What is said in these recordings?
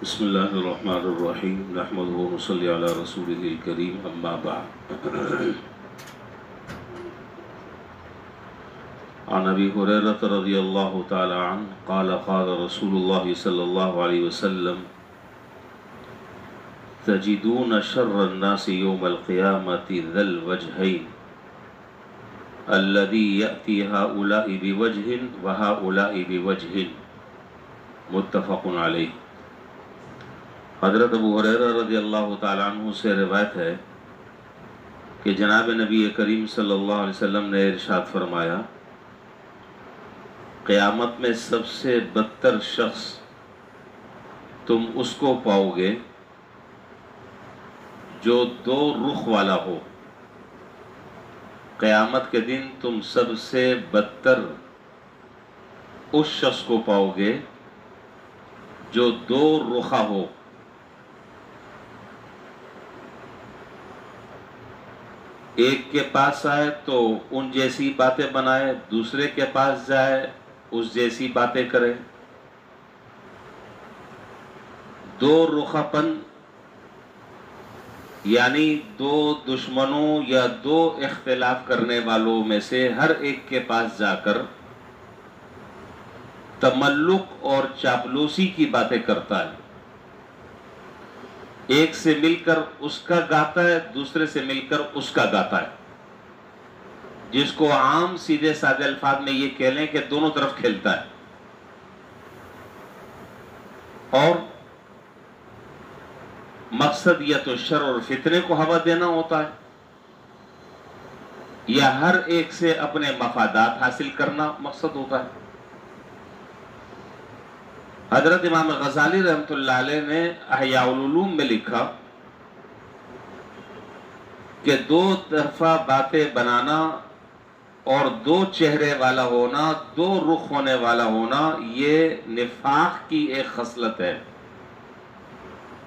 بسم اللہ الرحمن الرحیم نحمدہ ونصلی علی رسولہ الکریم اما بعد عن ابی ہریرہ رضی اللہ تعالی عنہ قال قال رسول اللہ صلی اللہ علیہ وسلم تجدون شر الناس یوم القیامة ذا الوجہین الذي یأتی هؤلاء بوجہ وهؤلاء بوجہ متفق علیہ۔ حضرت ابو ہریرہ رضی اللہ تعالیٰ عنہ سے روایت ہے کہ جناب نبی کریم صلی اللہ علیہ وسلم نے ارشاد فرمایا، قیامت میں سب سے بدتر شخص تم اس کو پاؤ گے جو دو رخ والا ہو۔ قیامت کے دن تم سب سے بدتر اس شخص کو پاؤ گے جو دو رخا ہو۔ ایک کے پاس آئے تو ان جیسی باتیں بنائے، دوسرے کے پاس جائے اس جیسی باتیں کرے۔ دو رخا پن یعنی دو دشمنوں یا دو اختلاف کرنے والوں میں سے ہر ایک کے پاس جا کر تملق اور چاپلوسی کی باتیں کرتا ہے۔ ایک سے مل کر اس کا گاتا ہے، دوسرے سے مل کر اس کا گاتا ہے، جس کو عام سیدھے سادے الفاظ میں یہ کہہ لیں کہ دونوں طرف کھیلتا ہے، اور مقصد یا تو شر اور فتنے کو ہوا دینا ہوتا ہے یا ہر ایک سے اپنے مفادات حاصل کرنا مقصد ہوتا ہے۔ حضرت امام غزالی رحمۃ اللہ علیہ نے احیاء العلوم میں لکھا کہ دو طرفہ باتیں بنانا اور دو چہرے والا ہونا، دو رخ ہونے والا ہونا، یہ نفاق کی ایک خصلت ہے۔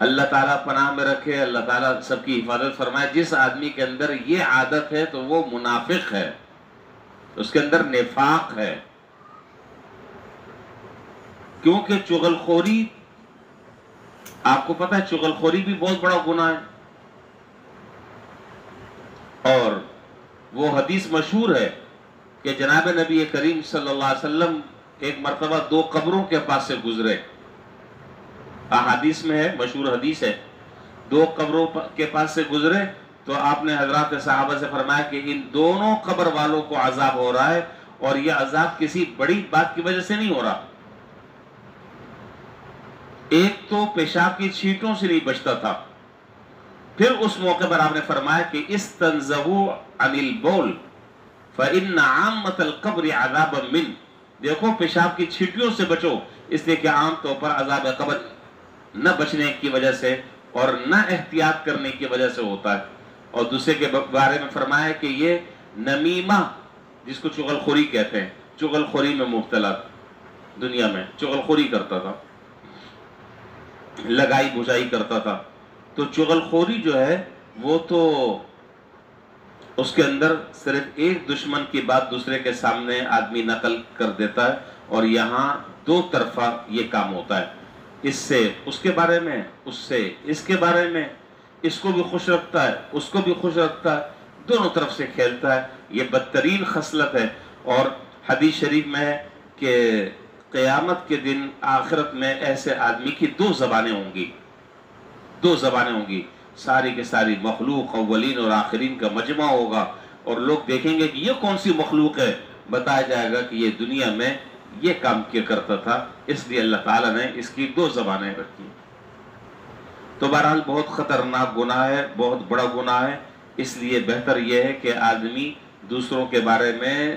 اللہ تعالیٰ پناہ میں رکھے، اللہ تعالیٰ سب کی حفاظت فرمائے۔ جس آدمی کے اندر یہ عادت ہے تو وہ منافق ہے، اس کے اندر نفاق ہے، کیونکہ چغل خوری، آپ کو پتہ ہے چغل خوری بھی بہت بڑا گناہ ہے، اور وہ حدیث مشہور ہے کہ جناب نبی کریم صلی اللہ علیہ وسلم ایک مرتبہ دو قبروں کے پاس سے گزرے۔ احادیث میں ہے، مشہور حدیث ہے، دو قبروں کے پاس سے گزرے تو آپ نے حضرات صحابہ سے فرمایا کہ ان دونوں قبر والوں کو عذاب ہو رہا ہے، اور یہ عذاب کسی بڑی بات کی وجہ سے نہیں ہو رہا۔ ایک تو پیشاب کی چھینٹوں سے نہیں بچتا تھا، پھر اس موقع پر آپ نے فرمایا کہ استنزہوا عن البول فإن عامۃ القبر عذاب من، دیکھو پیشاب کی چھینٹیوں سے بچو، اس لیے کہ عام طور پر عذاب قبر نہ بچنے کی وجہ سے اور نہ احتیاط کرنے کی وجہ سے ہوتا ہے۔ اور دوسرے کے بارے میں فرمایا کہ یہ نمیمہ، جس کو چغل خوری کہتے ہیں، چغل خوری میں مبتلا، دنیا میں چغل خوری کرتا تھا، لگائی بجائی کرتا تھا، تو چغل خوری جو ہے وہ تو اس کے اندر صرف ایک دشمن کی بات دوسرے کے سامنے آدمی نقل کر دیتا ہے، اور یہاں دو طرفہ یہ کام ہوتا ہے، اس سے اس کے بارے میں، اس سے اس کے بارے میں، اس کو بھی خوش رکھتا ہے اس کو بھی خوش رکھتا ہے، دونوں طرف سے کھیلتا ہے۔ یہ بدترین خصلت ہے، اور حدیث شریف میں ہے کہ قیامت کے دن آخرت میں ایسے آدمی کی دو زبانیں ہوں گی، دو زبانیں ہوں گی، ساری کے ساری مخلوق اولین اور آخرین کا مجمع ہوگا، اور لوگ دیکھیں گے کہ یہ کون سی مخلوق ہے، بتایا جائے گا کہ یہ دنیا میں یہ کام کیا کرتا تھا، اس لیے اللہ تعالیٰ نے اس کی دو زبانیں رکھی۔ تو بہرحال بہت خطرناک گناہ ہے، بہت بڑا گناہ ہے، اس لیے بہتر یہ ہے کہ آدمی دوسروں کے بارے میں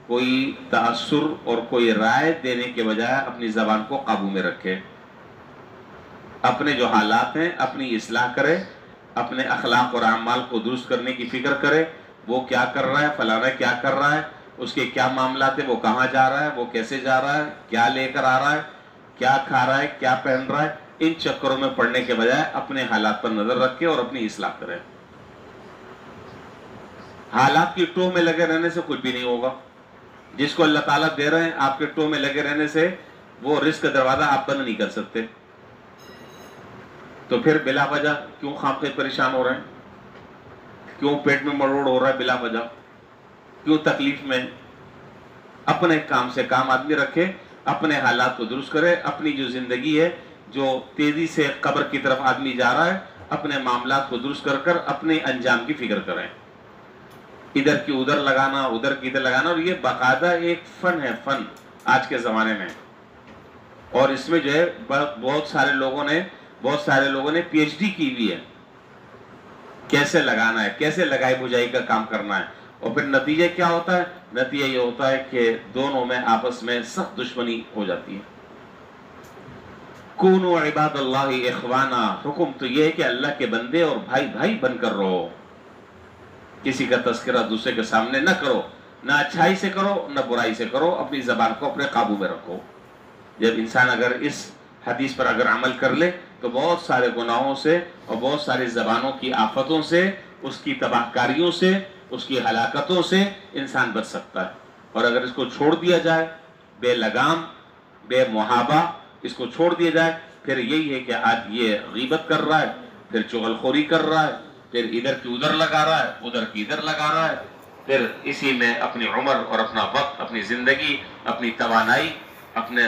کوئی تاثر اور کوئی رائے دینے کے بجائے اپنی زبان کو قابو میں رکھے، اپنے جو حالات ہیں اپنی اصلاح کرے، اپنے اخلاق اور اعمال کو درست کرنے کی فکر کرے، وہ کیا کر رہا ہے، فلانا کیا کر رہا ہے، اس کے کیا معاملات ہیں، وہ کہاں جا رہا ہے، وہ کیسے جا رہا ہے، کیا لے کر آ رہا ہے، کیا کھا رہا ہے، کیا پہن رہا ہے، ان چکروں میں پڑنے کے بجائے اپنے حالات پر نظر رکھے اور اپنی اصلاح کرے۔ حالات کی ٹوہ میں لگے رہنے سے کچھ بھی نہیں ہوگا، جس کو اللہ تعالیٰ دے رہے ہیں آپ کے ٹوہ میں لگے رہنے سے وہ رزق کا دروازہ آپ بند نہیں کر سکتے۔ تو پھر بلا وجہ کیوں خامخواہ پریشان ہو رہے ہیں؟ کیوں پیٹ میں مروڑ ہو رہا ہے بلا وجہ؟ کیوں تکلیف میں؟ اپنے کام سے کام آدمی رکھے، اپنے حالات کو درست کرے، اپنی جو زندگی ہے جو تیزی سے قبر کی طرف آدمی جا رہا ہے، اپنے معاملات کو درست کر کر اپنے انجام کی فکر کریں۔ ادھر کی ادھر لگانا، ادھر کی ادھر لگانا، اور یہ باقاعدہ ایک فن ہے، فن آج کے زمانے میں۔ اور اس میں جو ہے بہت سارے لوگوں نے پی ایچ ڈی کی ہوئی ہے، کیسے لگانا ہے، کیسے لگائی بجائی کا کام کرنا ہے۔ اور پھر نتیجہ کیا ہوتا ہے؟ نتیجہ یہ ہوتا ہے کہ دونوں میں آپس میں سخت دشمنی ہو جاتی ہے۔ کونوا عباد اللہ اخوانا، حکم تو یہ ہے کہ اللہ کے بندے اور بھائی بھائی بن کر رہو، کسی کا تذکرہ دوسرے کے سامنے نہ کرو، نہ اچھائی سے کرو نہ برائی سے کرو، اپنی زبان کو اپنے قابو میں رکھو۔ جب انسان اگر اس حدیث پر اگر عمل کر لے تو بہت سارے گناہوں سے اور بہت ساری زبانوں کی آفتوں سے، اس کی تباہ کاریوں سے، اس کی ہلاکتوں سے انسان بچ سکتا ہے۔ اور اگر اس کو چھوڑ دیا جائے، بے لگام بے محابہ اس کو چھوڑ دیا جائے، پھر یہی ہے کہ آج یہ غیبت کر رہا ہے، پھر چغلخوری کر رہا ہے، پھر ادھر کی ادھر لگا رہا ہے، ادھر کی ادھر لگا رہا ہے، پھر اسی میں اپنی عمر اور اپنا وقت، اپنی زندگی، اپنی توانائی، اپنے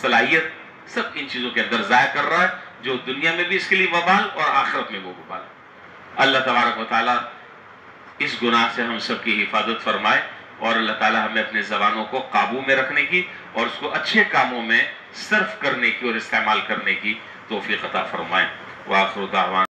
صلاحیت سب ان چیزوں کے اندر ضائع کر رہا ہے، جو دنیا میں بھی اس کے لیے وبال اور آخرت میں وہ وبال۔ اللہ تبارک و تعالیٰ اس گناہ سے ہم سب کی حفاظت فرمائے، اور اللہ تعالیٰ ہمیں اپنے زبانوں کو قابو میں رکھنے کی اور اس کو اچھے کاموں میں صرف کرنے کی اور استعمال کرنے کی توفیق عطا فرمائے۔ وآخر دعوانا